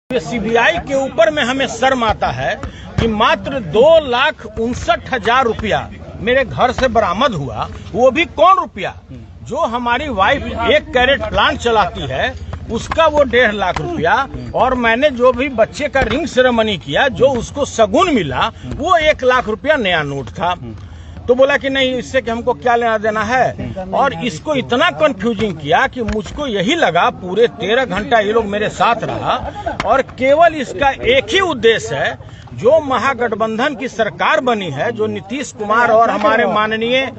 CBI के ऊपर में हमें शर्म आता है कि मात्र 2,59,000 रुपया मेरे घर से बरामद हुआ, वो भी कौन रुपया? जो हमारी वाइफ 1 कैरेट प्लांट चलाती है उसका वो 1.5 लाख रुपया, और मैंने जो भी बच्चे का रिंग सेरेमनी किया जो उसको शगुन मिला वो 1 लाख रुपया नया नोट था। तो बोला कि नहीं, इससे कि हमको क्या लेना देना है। और इसको इतना कंफ्यूजिंग किया कि मुझको यही लगा पूरे 13 घंटा ये लोग मेरे साथ रहा और केवल इसका एक ही उद्देश्य है, जो महागठबंधन की सरकार बनी है, जो नीतीश कुमार और हमारे माननीय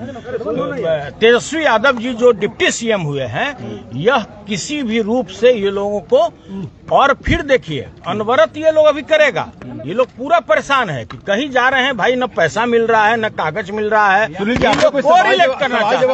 तेजस्वी यादव जी जो डिप्टी सीएम हुए हैं, यह किसी भी रूप से ये लोगों को, और फिर देखिए अनवरत ये लोग अभी करेगा। ये लोग पूरा परेशान है कि कहीं जा रहे हैं भाई, न पैसा मिल रहा है न कागज मिल रहा है। रिलेक्ट करना चाहिए,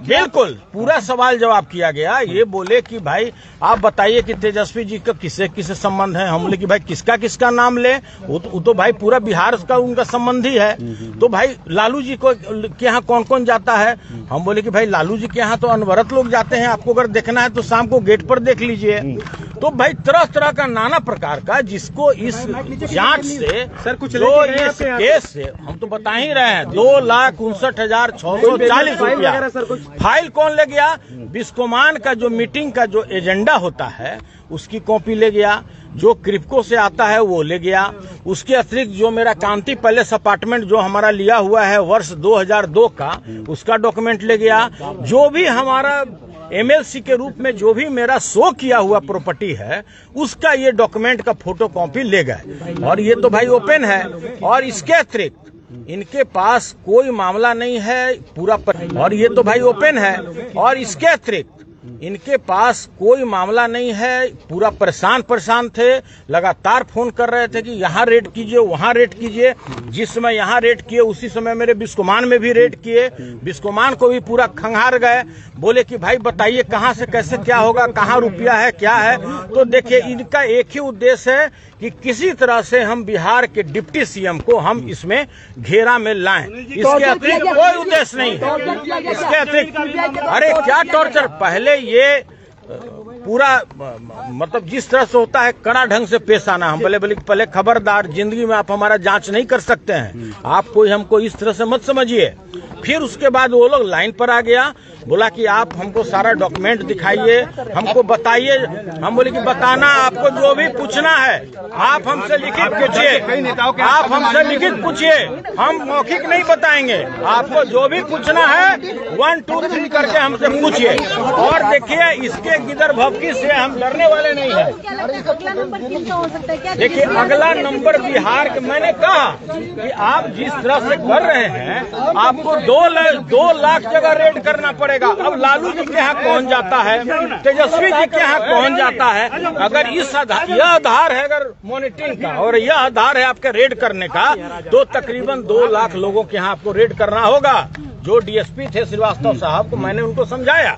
बिल्कुल पूरा सवाल जवाब किया गया। ये बोले कि भाई आप बताइए कि तेजस्वी जी का किससे किससे संबंध है। हम बोले कि भाई किसका किसका नाम ले, वो तो भाई पूरा बिहार का उनका संबंधी है। तो भाई लालू जी को के यहाँ कौन कौन जाता है? हम बोले कि भाई लालू जी के यहाँ तो अनवरत लोग जाते हैं, आपको अगर देखना है तो शाम को गेट पर देख लीजिए। तो भाई तरह तरह का नाना प्रकार का, जिसको इस जांच से सर कुछ इस केस से हम तो बता ही रहे हैं 2,59,640 रुपया फाइल कौन ले गया? बिस्कोमान का जो मीटिंग का जो एजेंडा होता है उसकी कॉपी ले गया, जो क्रिप्को से आता है वो ले गया। उसके अतिरिक्त जो मेरा कांति पैलेस अपार्टमेंट जो हमारा लिया हुआ है वर्ष 2002 का, उसका डॉक्यूमेंट ले गया। जो भी हमारा एमएलसी के रूप में जो भी मेरा शो किया हुआ प्रॉपर्टी है उसका ये डॉक्यूमेंट का फोटो कॉपी ले गए। और ये तो भाई ओपन है। और इसके अतिरिक्त इनके पास कोई मामला नहीं है पूरा और ये तो भाई ओपन है। और इसके अतिरिक्त इनके पास कोई मामला नहीं है, पूरा परेशान थे, लगातार फोन कर रहे थे कि यहाँ रेड कीजिए वहाँ रेड कीजिए। जिस समय यहाँ रेड किए उसी समय मेरे बिस्कोमान में भी रेड किए, बिस्कोमान को भी पूरा खंगार गए। बोले कि भाई बताइए कहाँ से कैसे क्या होगा, कहाँ रुपया है क्या है। तो देखिए इनका एक ही उद्देश्य है कि किसी तरह से हम बिहार के डिप्टी सीएम को हम इसमें घेरा में लाएं। इसके अतिरिक्त कोई उद्देश्य नहीं है। इसके अतिरिक्त अरे क्या टॉर्चर, पहले ये पूरा मतलब जिस तरह से होता है कड़ा ढंग से पेश आना। हम पहले खबरदार, जिंदगी में आप हमारा जांच नहीं कर सकते हैं, आप कोई हमको इस तरह से मत समझिए। फिर उसके बाद वो लोग लाइन पर आ गया, बोला कि आप हमको सारा डॉक्यूमेंट दिखाइए, हमको बताइए। हम बोले कि बताना, आपको जो भी पूछना है आप हमसे लिखित पूछिए, आप हमसे लिखित पूछिए, हम मौखिक नहीं बताएंगे। आपको जो भी पूछना है 1 2 3 करके हमसे पूछिए। और देखिए इसके गिदर भभकी से हम डरने वाले नहीं है। देखिए अगला नंबर बिहार के, मैंने कहा कि आप जिस तरह से कर रहे हैं आपको 2 लाख जगह रेड करना पड़ेगा। अब लालू जी के यहाँ कौन जाता है, तेजस्वी जी के यहाँ कौन जाता है? अगर इस यह आधार है अगर मॉनिटरिंग का और यह आधार है आपके रेड करने का, तो तकरीबन 2 लाख लोगों के यहाँ आपको रेड करना होगा। जो डीएसपी थे श्रीवास्तव साहब को मैंने उनको समझाया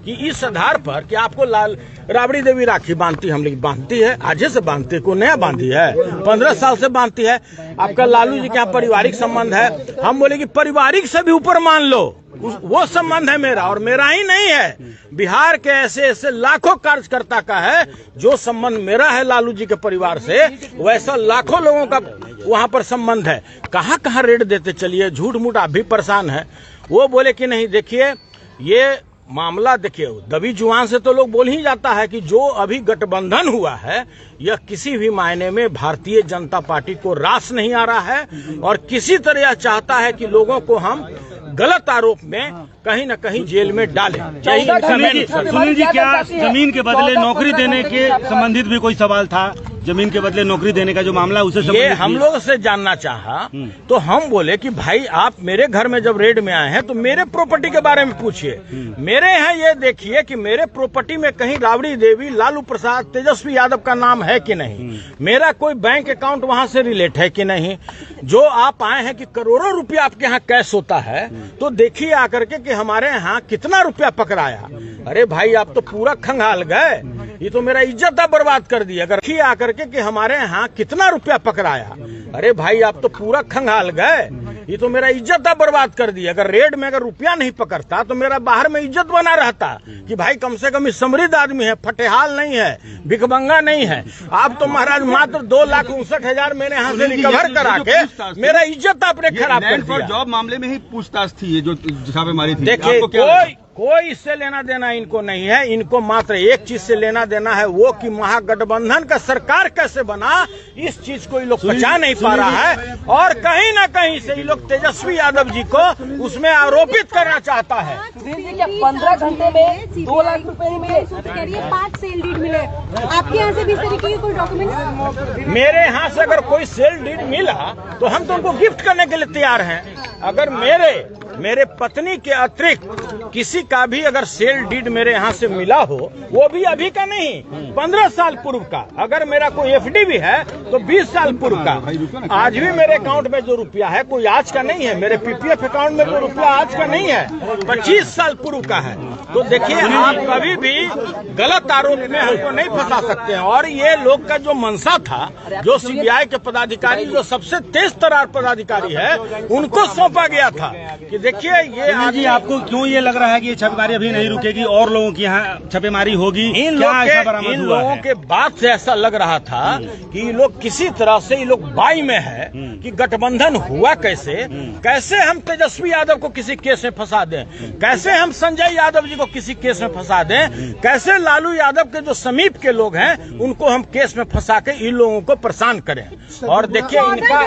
कि इस आधार पर कि आपको राबड़ी देवी राखी बांधती, हम लोग बांधती है, आज से बांधती है, को नया बांधी है, 15 साल से बांधती है। आपका लालू जी के यहाँ पारिवारिक संबंध है, हम बोले कि पारिवारिक से भी ऊपर मान लो, वो संबंध है मेरा, और मेरा ही नहीं है, बिहार के ऐसे ऐसे लाखों कार्यकर्ता का है। जो संबंध मेरा है लालू जी के परिवार से, वैसा लाखों लोगों का वहां पर संबंध है। कहाँ कहाँ रेड देते चलिए, झूठ मूठ आप भी परेशान है। वो बोले कि नहीं, देखिए ये मामला, देखिए दबी जुबान से तो लोग बोल ही जाता है कि जो अभी गठबंधन हुआ है यह किसी भी मायने में भारतीय जनता पार्टी को रास नहीं आ रहा है, और किसी तरह यह चाहता है कि लोगों को हम गलत आरोप में कहीं न कहीं जेल में डालें। सुनील जी, क्या जमीन के बदले नौकरी देने के संबंधित भी कोई सवाल था? जमीन के बदले नौकरी देने का जो मामला उसे ये हम लोग से जानना चाहा, तो हम बोले कि भाई आप मेरे घर में जब रेड में आए हैं तो मेरे प्रॉपर्टी के बारे में पूछिए। मेरे यहाँ ये देखिए कि मेरे प्रॉपर्टी में कहीं राबड़ी देवी, लालू प्रसाद, तेजस्वी यादव का नाम है कि नहीं, मेरा कोई बैंक अकाउंट वहां से रिलेट है कि नहीं। जो आप आए हैं कि करोड़ों रुपया आपके यहाँ कैश होता है, तो देखिए आकर के कि हमारे यहाँ कितना रुपया पकड़ाया। अरे भाई आप तो पूरा खंगाल गए, ये तो मेरा इज्जत बर्बाद कर दी। अगर आकर के कि हमारे यहाँ कितना रुपया पकड़ाया, अरे भाई आप तो पूरा खंगाल गए, ये तो मेरा इज्जत आप बर्बाद कर दी। अगर रेड में अगर रुपया नहीं पकड़ता तो मेरा बाहर में इज्जत बना रहता कि भाई कम से कम समृद्ध आदमी है, फटेहाल नहीं है, भिखमंगा नहीं है। आप तो महाराज मात्र 2,59,000 मेरे यहाँ से रिकवर करा के मेरा इज्जत आपने खराब कर दिया। जॉब मामले में ही पूछताछ थी ये जो छापेमारी थी। देखिए कोई इससे लेना देना इनको नहीं है। इनको मात्र एक चीज से लेना देना है, वो कि महागठबंधन का सरकार कैसे बना, इस चीज को ये लोग पचा नहीं पा रहा है। और कहीं ना कहीं से ये लोग तेजस्वी यादव जी को उसमें आरोपित करना चाहता है। 15 घंटे में 2 लाख रुपए मिले, 5 सेल डीड मिले। आपके यहाँ से भी इस तरीके के कोई डॉक्यूमेंट? मेरे यहाँ से अगर कोई सेल डीड मिला तो हम तो उनको गिफ्ट करने के लिए तैयार हैं। अगर मेरे पत्नी के अतिरिक्त किसी का भी अगर सेल डीड मेरे यहाँ से मिला हो, वो भी अभी का नहीं, 15 साल पूर्व का। अगर मेरा कोई एफडी भी है तो 20 साल पूर्व का। आज भी मेरे अकाउंट में जो रुपया है कोई आज का नहीं है। मेरे पीपीएफ अकाउंट में जो रुपया आज का नहीं है, 25 साल पूर्व का है। तो देखिए, आप कभी भी गलत आरोप में हमको नहीं फंसा सकते हैं। और ये लोग का जो मंशा था, जो सीबीआई के पदाधिकारी, जो सबसे तेज तर्रार पदाधिकारी है, उनको सौंपा गया था कि देखिए ये जी आपको क्यों ये लग रहा है कि ये छापेमारी अभी नहीं रुकेगी, और लोगों की यहाँ छापेमारी होगी? इन लोगों के बात से ऐसा लग रहा था कि ये लोग किसी तरह से ये लोग बाई में है कि गठबंधन हुआ कैसे हम तेजस्वी यादव को किसी केस में फंसा दें, कैसे हम संजय यादव जी को किसी केस में फंसा दें, कैसे लालू यादव के जो समीप के लोग हैं उनको हम केस में फंसा के इन लोगों को परेशान करें। और देखिए इनका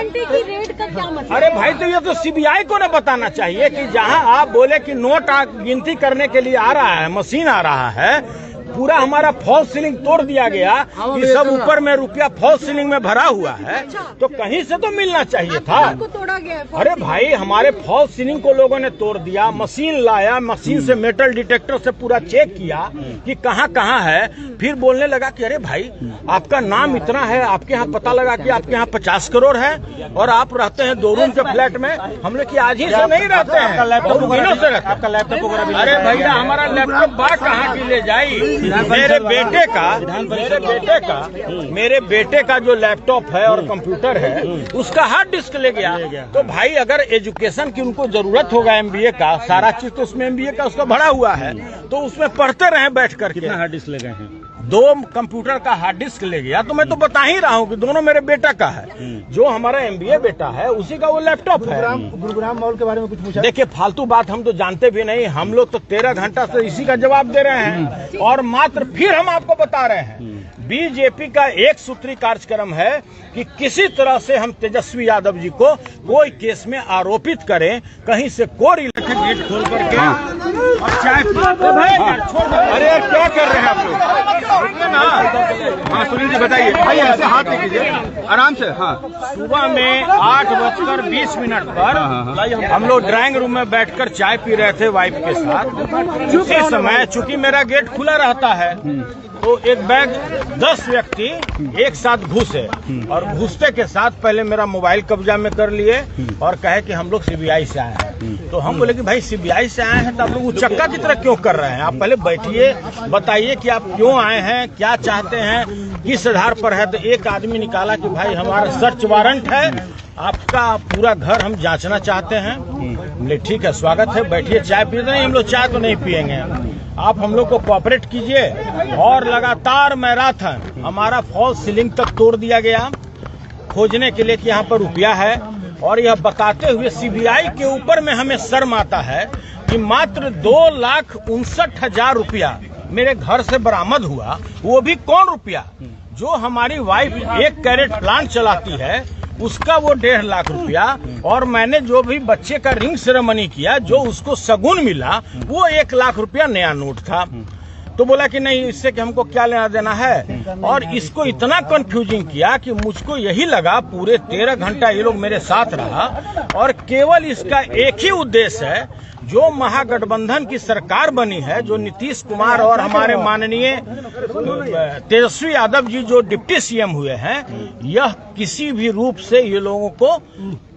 अरे भाई, तो ये तो सीबीआई को न बताना चाहिए कि जहां आप बोले कि नोट गिनती करने के लिए आ रहा है, मशीन आ रहा है, पूरा हमारा फॉल्स सीलिंग तोड़ दिया गया कि सब ऊपर में रुपया फॉल्स सीलिंग में भरा हुआ है, तो कहीं से तो मिलना चाहिए था। तोड़ा गया। अरे भाई, हमारे फॉल्स सीलिंग को लोगों ने तोड़ दिया, मशीन लाया, मशीन से मेटल डिटेक्टर से पूरा चेक किया कि कहाँ कहाँ है, फिर बोलने लगा कि अरे भाई आपका नाम इतना है, आपके यहाँ पता लगा कि आपके यहाँ 50 करोड़ है और आप रहते हैं 2 रूम के फ्लैट में। हम लोग आज ही से नहीं रहते हैं, आपका लैपटॉप दिनों से रहते। आपका लैपटॉप वगैरह? अरे भैया, हमारा लैपटॉप बात कहाँ की ले जाई? मेरे बेटे का जो लैपटॉप है और कंप्यूटर है, उसका हार्ड डिस्क ले गया। तो भाई, अगर एजुकेशन की उनको जरूरत होगा एमबीए का, सारा चीज तो उसमें एमबीए का उसका भरा हुआ है, तो उसमें पढ़ते रहे बैठ करके। कितना हार्ड डिस्क ले गए हैं? 2 कंप्यूटर का हार्ड डिस्क ले गया। तो मैं तो बता ही रहा हूँ कि दोनों मेरे बेटा का है। जो हमारा एमबीए बेटा है उसी का वो लैपटॉप है। गुरुग्राम मॉल के बारे में कुछ पूछा? देखिए, फालतू बात हम तो जानते भी नहीं। हम लोग तो 13 घंटा से इसी का जवाब दे रहे हैं और मात्र फिर हम आपको बता रहे हैं, बीजेपी का एक सूत्री कार्यक्रम है कि किसी तरह से हम तेजस्वी यादव जी को कोई केस में आरोपित करें, कहीं से कोई गेट खोल करके और चाय अरे यार, क्या कर रहे हैं आप लोग? हाँ सुनील जी बताइए। भाई ऐसे हाथ नहीं कीजिए, आराम से। हाँ, सुबह में 8:20 पर हम लोग ड्राइंग रूम में बैठकर चाय पी रहे थे वाइफ के साथ। उसी समय चूंकि मेरा गेट खुला रहता है, तो एक बैग 10 व्यक्ति एक साथ घुसे और घुसते के साथ पहले मेरा मोबाइल कब्जा में कर लिए और कहे कि हम लोग सीबीआई से आए हैं। तो हम बोले कि भाई सीबीआई से आए हैं तो आप लोग उचक्का की तरह क्यों कर रहे हैं? आप पहले बैठिए, बताइए कि आप क्यों आए हैं, क्या चाहते हैं, किस आधार पर है। तो एक आदमी निकाला कि भाई हमारा सर्च वारंट है, आपका पूरा घर हम जांचना चाहते हैं। बोले ठीक है, स्वागत है, बैठिए, चाय पीते नहीं, हम लोग चाय तो नहीं पियेंगे, आप हम लोग को कोऑपरेट कीजिए। और लगातार मैराथन हमारा फॉल्स सीलिंग तक तोड़ दिया गया, खोजने के लिए कि यहाँ पर रुपया है। और यह बताते हुए सीबीआई के ऊपर में हमें शर्म आता है कि मात्र 2,59,000 रुपया मेरे घर से बरामद हुआ। वो भी कौन रुपया? जो हमारी वाइफ 1 कैरेट प्लांट चलाती है, उसका वो 1.5 लाख रुपया। और मैंने जो भी बच्चे का रिंग सेरेमनी किया, जो उसको शगुन मिला, वो 1 लाख रुपया नया नोट था। तो बोला कि नहीं, इससे कि हमको क्या लेना देना है। और इसको इतना कंफ्यूजिंग किया कि मुझको यही लगा पूरे 13 घंटा ये लोग मेरे साथ रहा और केवल इसका एक ही उद्देश्य है, जो महागठबंधन की सरकार बनी है, जो नीतीश कुमार और हमारे माननीय तेजस्वी यादव जी जो डिप्टी सीएम हुए हैं, यह किसी भी रूप से ये लोगों को,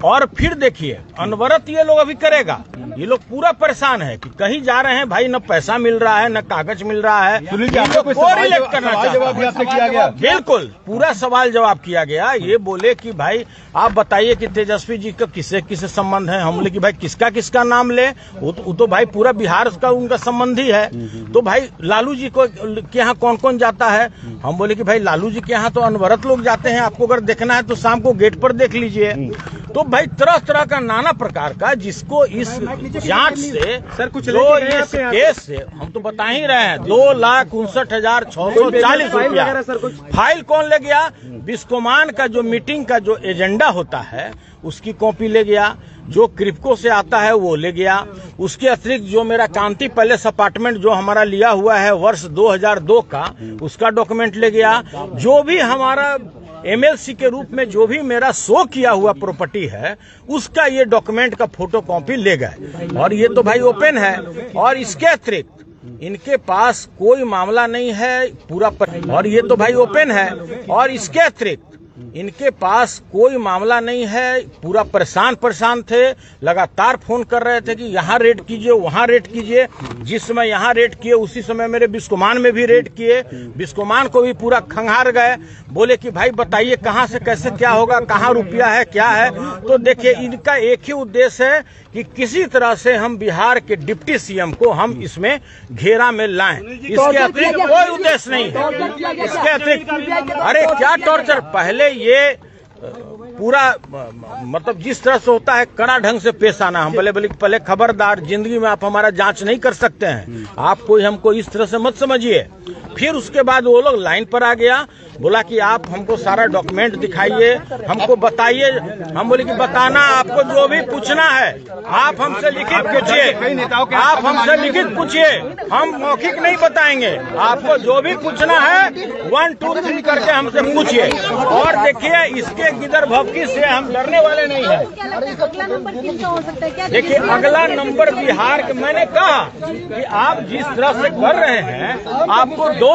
और फिर देखिए अनवरत ये लोग अभी करेगा। ये लोग पूरा परेशान है कि कहीं जा रहे हैं भाई, न पैसा मिल रहा है, न कागज मिल रहा है। सुनील जी, आपको कोई रिलेक्ट करना चाहिए। आपसे किया गया? बिल्कुल पूरा सवाल जवाब किया गया। ये बोले कि भाई आप बताइए कि तेजस्वी जी का किससे किससे संबंध है। हम बोले कि भाई किसका किसका नाम ले, वो तो भाई पूरा बिहार का उनका संबंधी है। तो भाई लालू जी को के यहाँ कौन कौन जाता है। हम बोले कि भाई लालू जी के यहाँ तो अनवरत लोग जाते हैं, आपको अगर देखना है तो शाम को गेट पर देख लीजिए। तो भाई तरह तरह का नाना प्रकार का, जिसको इस जांच से सर कुछ जो इस केस से हम तो बता ही रहे हैं 2,59,640 रुपया फाइल कौन ले गया। बिस्कोमान का जो मीटिंग का जो एजेंडा होता है उसकी कॉपी ले गया, जो क्रिप्को से आता है वो ले गया। उसके अतिरिक्त जो मेरा कांति पैलेस अपार्टमेंट जो हमारा लिया हुआ है वर्ष 2002 का, उसका डॉक्यूमेंट ले गया। जो भी हमारा एमएलसी के रूप में जो भी मेरा शो किया हुआ प्रॉपर्टी है उसका ये डॉक्यूमेंट का फोटो कॉपी ले गए। और ये तो भाई ओपन है। और इसके अतिरिक्त इनके पास कोई मामला नहीं है पूरा और ये तो भाई ओपन है। और इसके अतिरिक्त इनके पास कोई मामला नहीं है, पूरा परेशान थे, लगातार फोन कर रहे थे कि यहाँ रेड कीजिए वहाँ रेड कीजिए। जिस समय यहाँ रेड किए उसी समय मेरे बिस्कोमान में भी रेड किए। बिस्कोमान को भी पूरा खंगार गए, बोले कि भाई बताइए कहाँ से कैसे क्या होगा, कहाँ रुपया है क्या है। तो देखिए इनका एक ही उद्देश्य है कि किसी तरह से हम बिहार के डिप्टी सीएम को हम इसमें घेरा में लाएं। इसके अतिरिक्त कोई उद्देश्य नहीं है। इसके अतिरिक्त अरे क्या टॉर्चर, पहले ये पूरा मतलब जिस तरह से होता है कड़ा ढंग से पेश आना। हम बोले पहले खबरदार, जिंदगी में आप हमारा जांच नहीं कर सकते हैं, आप कोई हमको इस तरह से मत समझिए। फिर उसके बाद वो लोग लाइन पर आ गया, बोला कि आप हमको सारा डॉक्यूमेंट दिखाइए, हमको बताइए। हम बोले कि बताना, आपको जो भी पूछना है आप हमसे लिखित पूछिए, आप हमसे लिखित पूछिए, हम मौखिक नहीं बताएंगे। आपको जो भी पूछना है 1 2 3 करके हमसे पूछिए। और देखिए इसके गिदर भवकी से हम डरने वाले नहीं है। देखिए अगला नंबर बिहार के, मैंने कहा कि आप जिस तरह से कर रहे हैं आपको 2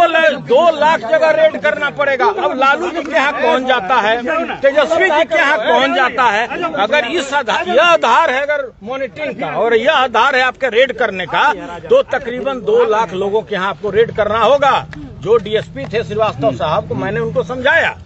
लाख जगह रेड करना पड़ेगा। अब लालू जी के यहाँ कौन जाता है, तेजस्वी जी के यहाँ कौन जाता है। अगर इस यह आधार है अगर मॉनिटरिंग का और यह आधार है आपके रेड करने का, तो तकरीबन 2 लाख लोगों के यहाँ आपको रेड करना होगा। जो डीएसपी थे श्रीवास्तव साहब को मैंने उनको समझाया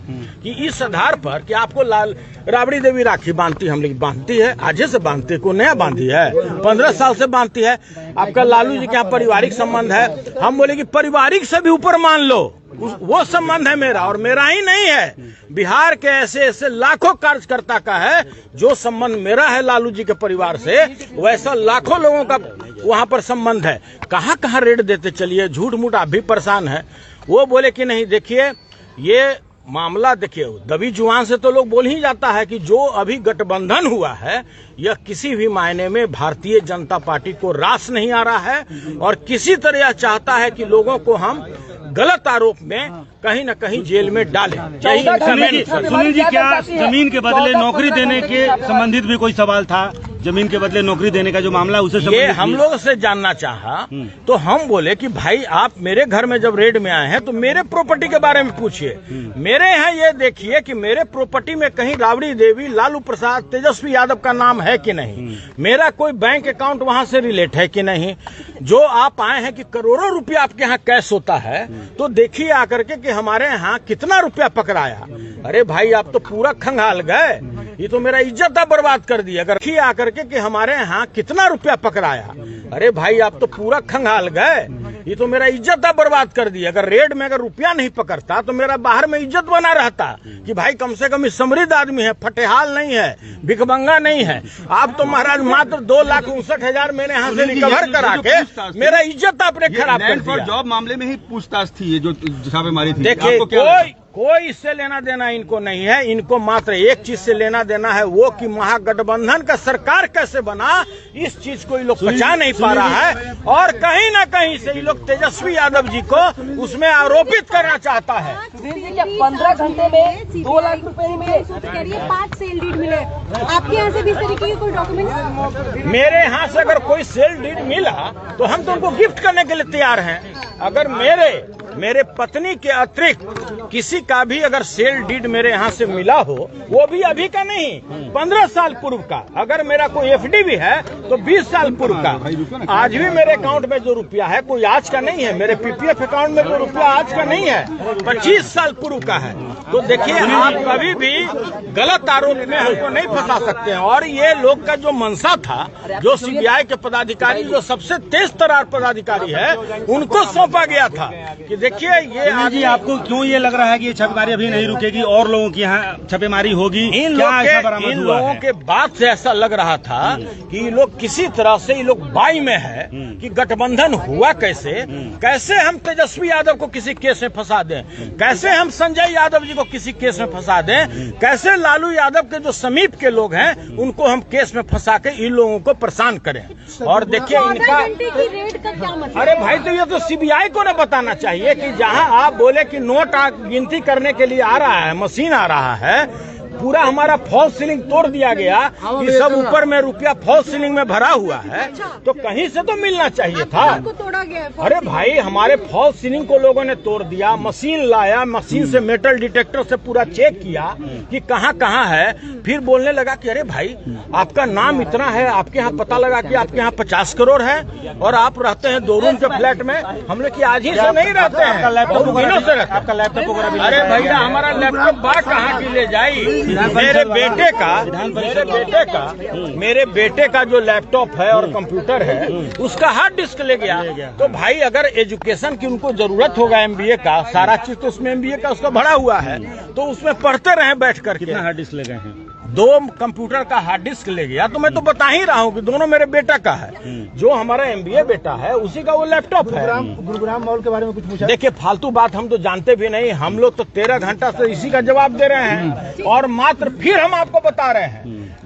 कि इस आधार पर कि आपको राबड़ी देवी राखी बांधती, हम लोग बांधती है, आज से बांधती है, कोई नया बांधी है, 15 साल से बांधती है। आपका लालू जी के यहाँ पारिवारिक संबंध है, हम बोले कि पारिवारिक से भी ऊपर मान लो, वो संबंध है मेरा, और मेरा ही नहीं है, बिहार के ऐसे ऐसे लाखों कार्यकर्ता का है। जो संबंध मेरा है लालू जी के परिवार से, वैसा लाखों लोगों का वहां पर संबंध है। कहाँ कहाँ रेड देते चलिए, झूठ मूठ आप भी परेशान है। वो बोले कि नहीं, देखिए ये मामला देखिए दबी जुबान से तो लोग बोल ही जाता है कि जो अभी गठबंधन हुआ है यह किसी भी मायने में भारतीय जनता पार्टी को रास नहीं आ रहा है, और किसी तरह यह चाहता है कि लोगों को हम गलत आरोप में कहीं न कहीं जेल में डालें। सुनील जी, क्या जमीन के बदले नौकरी देने के संबंधित भी कोई सवाल था? जमीन के बदले नौकरी देने का जो मामला उसे ये हम लोग से जानना चाहा, तो हम बोले कि भाई आप मेरे घर में जब रेड में आए हैं तो मेरे प्रॉपर्टी के बारे में पूछिए। मेरे यहाँ ये देखिए कि मेरे प्रॉपर्टी में कहीं राबड़ी देवी, लालू प्रसाद, तेजस्वी यादव का नाम है कि नहीं, मेरा कोई बैंक अकाउंट वहाँ से रिलेट है कि नहीं। जो आप आए हैं कि करोड़ों रुपया आपके यहाँ कैश होता है, तो देखिए आकर के कि हमारे यहाँ कितना रुपया पकड़ाया। अरे भाई आप तो पूरा खंगाल गए, ये तो मेरा इज्जत बर्बाद कर दिया। अगर देखिए आकर के कि हमारे यहाँ कितना रुपया पकड़ाया, अरे भाई आप तो पूरा खंगाल गए, ये तो मेरा इज्जत बर्बाद कर दिया। अगर रेड में अगर रुपया नहीं पकड़ता तो मेरा बाहर में इज्जत बना रहता कि भाई कम से कम इस समृद्ध आदमी है, फटेहाल नहीं है, भिखमंगा नहीं है। आप तो महाराज मात्र 2,59,000 मेरे यहाँ से रिकवर करा के मेरा इज्जत आपने खराब कर दिया। जॉब मामले में ही पूछताछ थी ये जो छापेमारी थी। देखिए कोई इससे लेना देना इनको नहीं है। इनको मात्र एक चीज से लेना देना है, वो कि महागठबंधन का सरकार कैसे बना, इस चीज को ये लोग पचा नहीं पा रहा है, और कहीं ना कहीं से ये लोग तेजस्वी यादव जी को उसमें आरोपित करना चाहता है। 15 घंटे में 2 लाख रुपए मिले, 5 सेल डीड मिले। आपके यहाँ से भी इस तरीके के कोई डॉक्यूमेंट? मेरे यहाँ से अगर कोई सेल डीड मिला तो हम तो उनको गिफ्ट करने के लिए तैयार हैं। अगर मेरे मेरे पत्नी के अतिरिक्त किसी का भी अगर सेल डीड मेरे यहाँ से मिला हो, वो भी अभी का नहीं, 15 साल पूर्व का, अगर मेरा कोई एफडी भी है तो 20 साल पूर्व का, आज भी मेरे अकाउंट में जो रुपया है कोई आज का नहीं है, मेरे पीपीएफ अकाउंट में जो रुपया आज का नहीं है, 25 साल पूर्व का है। तो देखिए, आप कभी भी गलत आरोप में हमको नहीं फंसा सकते हैं। और ये लोग का जो मंशा था, जो सीबीआई के पदाधिकारी, जो सबसे तेज तरार पदाधिकारी है, उनको सौंपा गया था कि देखिए ये जी, आपको क्यों ये लग रहा है कि ये छापेमारी अभी नहीं रुकेगी और लोगों की यहाँ छापेमारी होगी? इन लोगों के बात से ऐसा लग रहा था कि ये लोग किसी तरह से, ये लोग बाई में है कि गठबंधन हुआ कैसे हम तेजस्वी यादव को किसी केस में फंसा दें, कैसे हम संजय यादव जी को किसी केस में फंसा दें, कैसे लालू यादव के जो समीप के लोग हैं उनको हम केस में फंसा के इन लोगों को परेशान करें। और देखिए इनका, रेट का क्या मतलब? अरे भाई, तो ये तो सीबीआई को न बताना चाहिए कि जहां आप बोले कि नोट गिनती करने के लिए आ रहा है, मशीन आ रहा है, पूरा हमारा फॉल्स सीलिंग तोड़ दिया गया कि सब ऊपर में रुपया फॉल्स सीलिंग में भरा हुआ है, तो कहीं से तो मिलना चाहिए था। तोड़ा गया। अरे भाई, हमारे फॉल्स सीलिंग को लोगों ने तोड़ दिया, मशीन लाया, मशीन से मेटल डिटेक्टर से पूरा चेक किया कि कहाँ कहाँ है, फिर बोलने लगा कि अरे भाई, आपका नाम इतना है, आपके यहाँ पता लगा कि आपके यहाँ 50 करोड़ है और आप रहते हैं 2 रूम के फ्लैट में। हम लोग आज ही से नहीं रहते हैं, दिनों से रहते हैं। आपका लैपटॉप वगैरह? अरे भैया, हमारा लैपटॉप बात कहाँ की ले जाई? मेरे बेटे का जो लैपटॉप है और कंप्यूटर है, उसका हार्ड डिस्क ले गया। तो भाई, अगर एजुकेशन की उनको जरूरत होगा एमबीए का, सारा चीज तो उसमें एमबीए का उसका भरा हुआ है, तो उसमें पढ़ते रहे बैठ करके। कितना हार्ड डिस्क ले गए हैं? 2 कंप्यूटर का हार्ड डिस्क ले गया। तो मैं तो बता ही रहा हूँ कि दोनों मेरे बेटा का है, जो हमारा एमबीए बेटा है उसी का वो लैपटॉप है। गुरुग्राम मॉल के बारे में कुछ पूछा? देखिए, फालतू बात हम तो जानते भी नहीं, हम लोग तो 13 घंटा से इसी का जवाब दे रहे हैं और मात्र फिर हम आपको बता रहे हैं,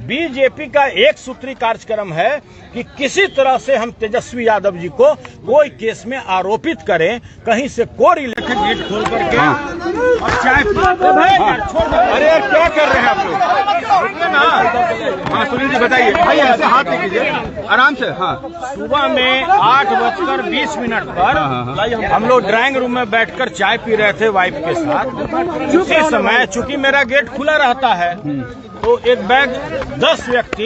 बीजेपी का एक सूत्री कार्यक्रम है कि किसी तरह से हम तेजस्वी यादव जी को कोई केस में आरोपित करें, कहीं से कोई गेट खोल करके और चाय अरे यार, क्या कर रहे हैं आप लोग? हाँ सुनील जी बताइए। भाई ऐसे हाथ नहीं कीजिए, आराम से। हाँ, सुबह में 8:20 पर हम लोग ड्राइंग रूम में बैठकर चाय पी रहे थे वाइफ के साथ। उसी समय चूंकि मेरा गेट खुला रहता है, तो एक बैग 10 व्यक्ति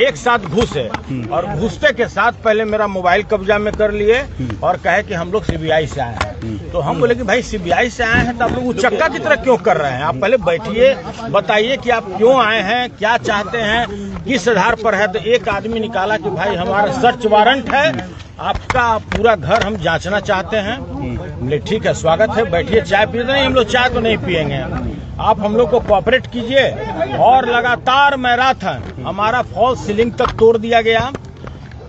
एक साथ घुसे और घुसते के साथ पहले मेरा मोबाइल कब्जा में कर लिए और कहे कि हम लोग सीबीआई से आए हैं। तो हम बोले कि भाई, सीबीआई से आए हैं तो आप लोग उचक्का की तरह क्यों कर रहे हैं? आप पहले बैठिए, बताइए कि आप क्यों आए हैं, क्या चाहते हैं, किस आधार पर है। तो एक आदमी निकाला कि भाई, हमारा सर्च वारंट है, आपका पूरा घर हम जांचना चाहते हैं। बोले ठीक है, स्वागत है, बैठिए, चाय पीते। नहीं, हम लोग चाय तो नहीं पियेंगे, आप हम लोग को कोऑपरेट कीजिए। और लगातार मैराथन हमारा फॉल्स सीलिंग तक तोड़ दिया गया,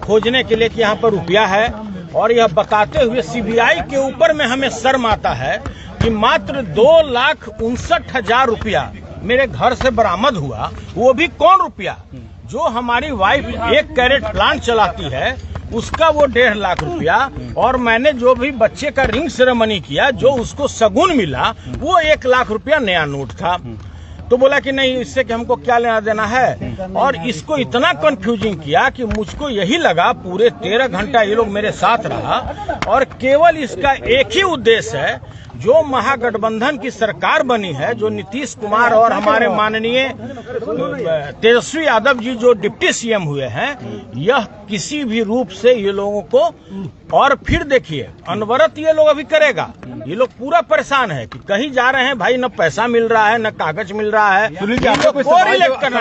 खोजने के लिए कि यहाँ पर रुपया है। और यह बताते हुए सीबीआई के ऊपर में हमें शर्म आता है कि मात्र 2,59,000 रुपया मेरे घर से बरामद हुआ। वो भी कौन रुपया? जो हमारी वाइफ 1 कैरेट प्लांट चलाती है, उसका वो 1.5 लाख रुपया। और मैंने जो भी बच्चे का रिंग सेरेमनी किया, जो उसको सगुन मिला, वो 1 लाख रुपया नया नोट था। तो बोला कि नहीं, इससे कि हमको क्या लेना देना है। और इसको इतना कंफ्यूजिंग किया कि मुझको यही लगा, पूरे 13 घंटा ये लोग मेरे साथ रहा और केवल इसका एक ही उद्देश्य है, जो महागठबंधन की सरकार बनी है, जो नीतीश कुमार और हमारे माननीय तेजस्वी यादव जी जो डिप्टी सीएम हुए हैं, यह किसी भी रूप से ये लोगों को, और फिर देखिए अनवरत ये लोग अभी करेगा। ये लोग पूरा परेशान है कि कहीं जा रहे हैं भाई, न पैसा मिल रहा है, न कागज मिल रहा है। कोरिलेट करना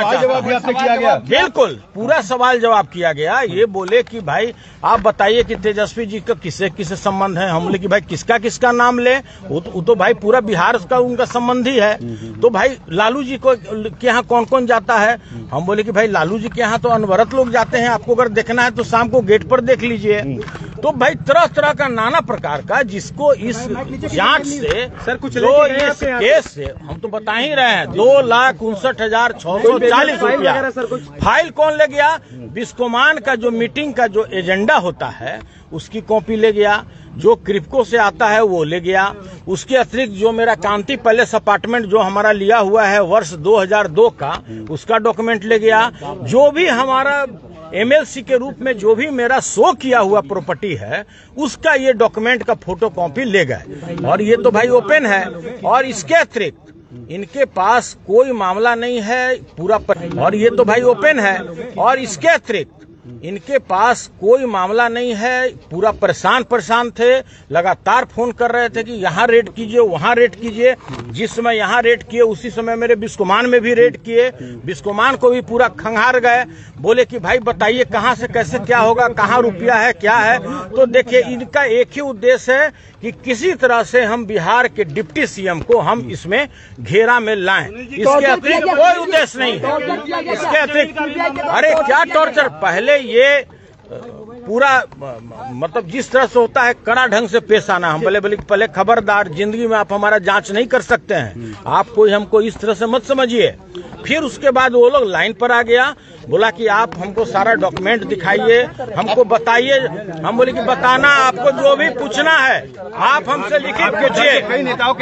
किया गया, बिल्कुल पूरा सवाल जवाब किया गया। ये बोले कि भाई आप बताइए कि तेजस्वी जी का किससे किससे संबंध है। हम बोले कि भाई किसका किसका नाम ले, वो तो भाई पूरा बिहार का उनका संबंधी है। तो भाई लालू जी को के यहाँ कौन कौन जाता है? हम बोले कि भाई लालू जी के यहाँ तो अनवरत लोग जाते हैं, आपको अगर देखना है तो शाम को गेट पर देख लीजिए। तो भाई तरह तरह का नाना प्रकार का, जिसको इस जांच से सर कुछ इस केस से हम तो बता ही रहे हैं, 2,59,640 रुपया। फाइल कौन ले गया? बिस्कोमान का जो मीटिंग का जो एजेंडा होता है उसकी कॉपी ले गया, जो क्रिप्को से आता है वो ले गया। उसके अतिरिक्त जो मेरा कांति पैलेस अपार्टमेंट जो हमारा लिया हुआ है वर्ष 2002 का, उसका डॉक्यूमेंट ले गया। जो भी हमारा एमएलसी के रूप में जो भी मेरा शो किया हुआ प्रॉपर्टी है उसका ये डॉक्यूमेंट का फोटो कॉपी ले गए। और ये तो भाई ओपन है। और इसके अतिरिक्त इनके पास कोई मामला नहीं है पूरा और ये तो भाई ओपन है। और इसके अतिरिक्त इनके पास कोई मामला नहीं है, पूरा परेशान थे, लगातार फोन कर रहे थे कि यहाँ रेड कीजिए वहाँ रेड कीजिए। जिस समय यहाँ रेड किए उसी समय मेरे बिस्कोमान में भी रेड किए। बिस्कोमान को भी पूरा खंगार गए, बोले कि भाई बताइए कहाँ से कैसे क्या होगा, कहाँ रुपया है क्या है। तो देखिए इनका एक ही उद्देश्य है कि किसी तरह से हम बिहार के डिप्टी सीएम को हम इसमें घेरा में लाएं। इसके अतिरिक्त कोई उद्देश्य नहीं है। इसके अतिरिक्त अरे क्या टॉर्चर, पहले ये पूरा मतलब जिस तरह से होता है कड़ा ढंग से पेश आना। हम पहले खबरदार, जिंदगी में आप हमारा जांच नहीं कर सकते हैं, आप कोई हमको इस तरह से मत समझिए। फिर उसके बाद वो लोग लाइन पर आ गया, बोला कि आप हमको सारा डॉक्यूमेंट दिखाइए, हमको बताइए। हम बोले कि बताना, आपको जो भी पूछना है आप हमसे लिखित पूछिए,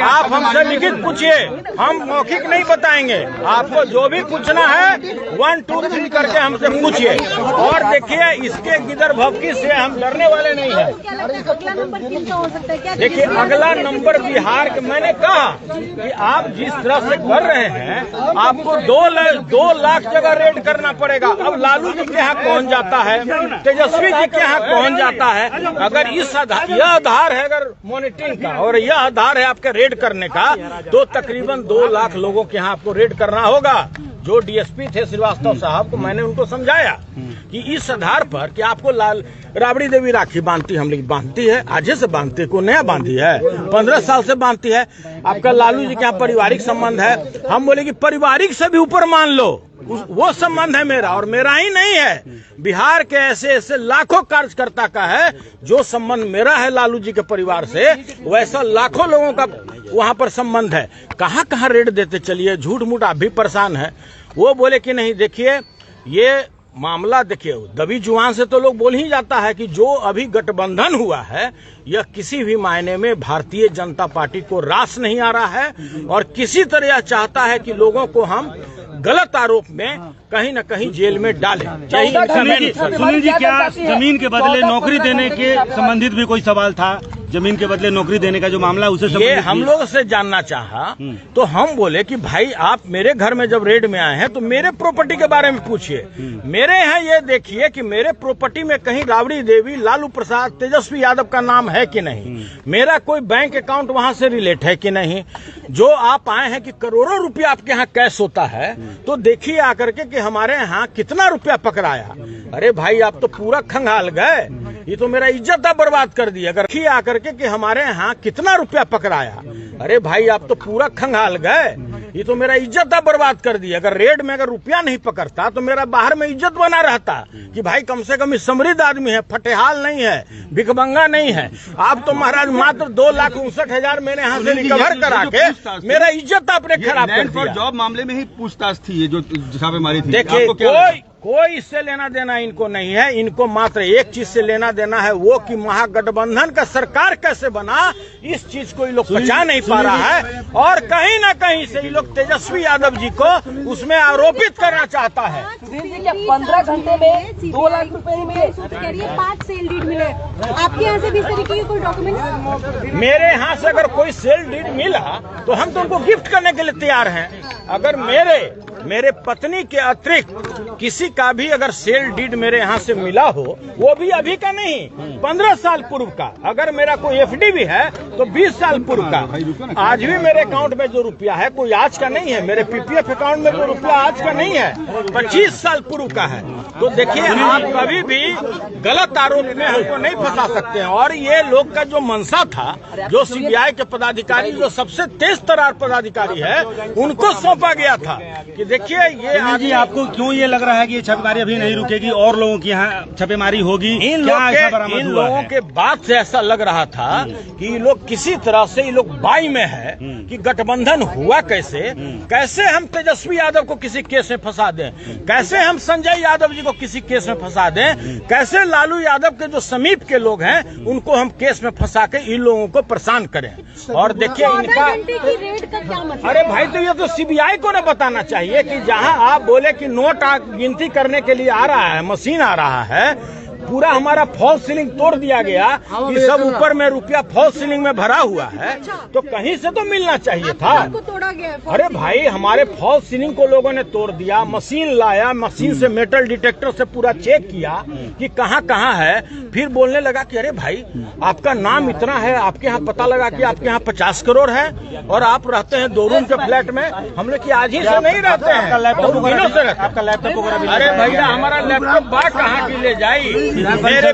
आप हमसे लिखित पूछिए, हम मौखिक नहीं बताएंगे। आपको जो भी पूछना है 1 2 3 करके हमसे पूछिए। और देखिए इसके गिदर भभकी से हम डरने वाले नहीं है। अगला नंबर किसका हो सकता है? क्या देखिए अगला नंबर बिहार के, मैंने कहा कि आप जिस तरह से कर रहे हैं आपको 2 लाख जगह रेड करना पड़ेगा। अब लालू जी के यहाँ कौन जाता है, तेजस्वी जी के यहाँ कौन जाता है। अगर यह आधार है अगर मॉनिटरिंग का और यह आधार है आपके रेड करने का, तो तकरीबन 2 लाख लोगों के यहाँ आपको रेड करना होगा। जो डीएसपी थे श्रीवास्तव साहब को मैंने उनको समझाया कि इस आधार पर कि आपको राबड़ी देवी राखी बांधती, हम लोग बांधती है, आज से बांधती, को नया बांधी है, 15 साल से बांधती है। आपका लालू जी के यहाँ पारिवारिक संबंध है, हम बोले कि पारिवारिक से भी ऊपर मान लो, वो संबंध है मेरा, और मेरा ही नहीं है, बिहार के ऐसे लाखों कार्यकर्ता का है। जो संबंध मेरा है लालू जी के परिवार से, वैसा लाखों लोगों का वहां पर संबंध है। कहाँ कहाँ रेड देते चलिए, झूठ मूठ आप भी परेशान है। वो बोले कि नहीं, देखिए ये मामला देखिए दबी जुबान से तो लोग बोल ही जाता है कि जो अभी गठबंधन हुआ है यह किसी भी मायने में भारतीय जनता पार्टी को रास नहीं आ रहा है, और किसी तरह यह चाहता है कि लोगों को हम गलत आरोप में कहीं न कहीं जेल में डालें। सुनील जी, क्या जमीन के बदले नौकरी देने के संबंधित भी कोई सवाल था? जमीन के बदले नौकरी देने का जो मामला उसे ये हम लोग से जानना चाहा, तो हम बोले कि भाई आप मेरे घर में जब रेड में आए हैं तो मेरे प्रॉपर्टी के बारे में पूछिए। मेरे यहाँ ये देखिए कि मेरे प्रॉपर्टी में कहीं राबड़ी देवी, लालू प्रसाद, तेजस्वी यादव का नाम है कि नहीं, मेरा कोई बैंक अकाउंट वहां से रिलेट है कि नहीं। जो आप आए हैं कि करोड़ों रुपया आपके यहाँ कैश होता है, तो देखिए आकर के कि हमारे यहाँ कितना रुपया पकड़ाया। अरे भाई आप तो पूरा खंगाल गए, ये तो मेरा इज्जत बर्बाद कर दी। अगर आकर के कि हमारे यहाँ कितना रुपया पकड़ाया, अरे भाई आप तो पूरा खंगाल गए, ये तो मेरा इज्जत बर्बाद कर दी। अगर रेड में अगर रुपया नहीं पकड़ता तो मेरा बाहर में इज्जत बना रहता कि भाई कम से कम समृद्ध आदमी है, फटेहाल नहीं है, भिखमंगा नहीं है। आप तो महाराज मात्र 2,59,000 मेरे यहाँ से रिकवर करा के मेरा इज्जत आपने खराब कर दिया। जॉब मामले में ही पूछताछ थी, ये जो छापेमारी थी। देखिए कोई इससे लेना देना इनको नहीं है। इनको मात्र एक चीज से लेना देना है, वो कि महागठबंधन का सरकार कैसे बना, इस चीज को ये लोग पचा नहीं पा रहा है, और कहीं ना कहीं से ये लोग तेजस्वी यादव जी को उसमें आरोपित करना चाहता है। 15 घंटे में 2 लाख रुपए मिले, तो कह रही है 5 सेल डीड मिले। आपके यहाँ से भी इस तरीके के कोई डॉक्यूमेंट? मेरे यहाँ से अगर कोई सेल डीड मिला तो हम तो उनको गिफ्ट करने के लिए तैयार हैं। अगर मेरे पत्नी के अतिरिक्त किसी का भी अगर सेल डीड मेरे यहाँ से मिला हो, वो भी अभी का नहीं, 15 साल पूर्व का, अगर मेरा कोई एफडी भी है तो 20 साल पूर्व का। आज भी मेरे अकाउंट में जो रुपया है कोई आज का नहीं है, मेरे पीपीएफ अकाउंट में जो रुपया आज का नहीं है, 25 साल पूर्व का है। तो देखिए आप कभी भी गलत आरोप में हमको नहीं फंसा सकते हैं। और ये लोग का जो मंशा था, जो सीबीआई के पदाधिकारी, जो सबसे तेज तर्रार पदाधिकारी है, उनको सौंपा गया था कि देखिए ये जी, आपको क्यों ये लग रहा है कि ये छापेमारी अभी नहीं रुकेगी और लोगों की यहाँ छापेमारी होगी? इन लोगों के बात से ऐसा लग रहा था कि ये लोग किसी तरह से ये लोग बाई में है कि गठबंधन हुआ कैसे हम तेजस्वी यादव को किसी केस में फंसा दें, कैसे हम संजय यादव जी को किसी केस में फंसा दें, कैसे लालू यादव के जो समीप के लोग हैं उनको हम केस में फंसा के इन लोगों को परेशान करें। और देखिए इनका, रेड का क्या मतलब? अरे भाई तो ये तो सीबीआई को न बताना चाहिए बताइए कि जहां आप बोले कि नोट गिनती करने के लिए आ रहा है, मशीन आ रहा है, पूरा हमारा फॉल्स सीलिंग तोड़ दिया गया कि सब ऊपर में रुपया फॉल्स सीलिंग में भरा हुआ है, तो कहीं से तो मिलना चाहिए था। आपको तोड़ा गया है false अरे ceiling? भाई, हमारे फॉल्स सीलिंग को लोगों ने तोड़ दिया, मशीन लाया, मशीन से मेटल डिटेक्टर से पूरा चेक किया कि कहाँ कहाँ है, फिर बोलने लगा कि अरे भाई आपका नाम इतना है, आपके यहाँ पता लगा कि आपके यहाँ 50 करोड़ है और आप रहते हैं 2 रूम के फ्लैट में। हमने कि आज ही से नहीं रहते हैं, बहुत दिनों से रहते हैं। आपका लैपटॉप वगैरह अरे भैया, हमारा लैपटॉप बात कहाँ की ले जाई? मेरे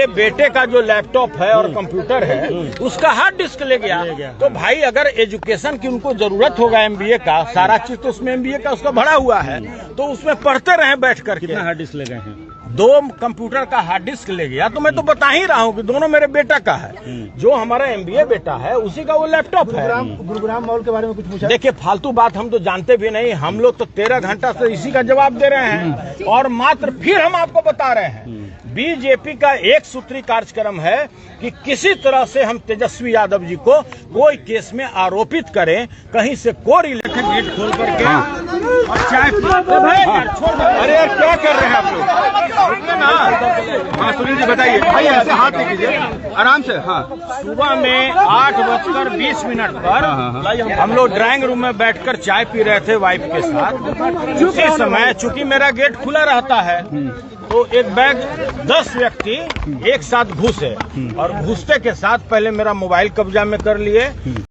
बेटे का जो लैपटॉप है और कंप्यूटर है, उसका हार्ड डिस्क ले गया। तो भाई, अगर एजुकेशन की उनको जरूरत होगा एमबीए का, सारा चीज तो उसमें एमबीए का उसका भरा हुआ है, तो उसमें पढ़ते रहे बैठ करके। कितना हार्ड डिस्क ले गए हैं? 2 कंप्यूटर का हार्ड डिस्क ले गया। तो मैं तो बता ही रहा हूँ कि दोनों मेरे बेटा का है। जो हमारा एमबीए बेटा है उसी का वो लैपटॉप है। गुरुग्राम मॉल के बारे में कुछ पूछा? देखिए, फालतू बात हम तो जानते भी नहीं। हम लोग तो 13 घंटा से इसी का जवाब दे रहे हैं और मात्र फिर हम आपको बता रहे हैं, बीजेपी का एक सूत्री कार्यक्रम है कि किसी तरह से हम तेजस्वी यादव जी को कोई केस में आरोपित करें, कहीं से कोई गेट खोल करके और चाय अरे यार, क्या कर रहे हैं आप लोग? ना। हाँ सुनील जी बताइए। भाई ऐसे हाथ नहीं कीजिए, आराम से। हाँ, सुबह में 8:20 पर हम लोग ड्राइंग रूम में बैठकर चाय पी रहे थे वाइफ के साथ। उसी समय चूंकि मेरा गेट खुला रहता है, तो एक बैग 10 व्यक्ति एक साथ घुसे और घुसते के साथ पहले मेरा मोबाइल कब्जा में कर लिए।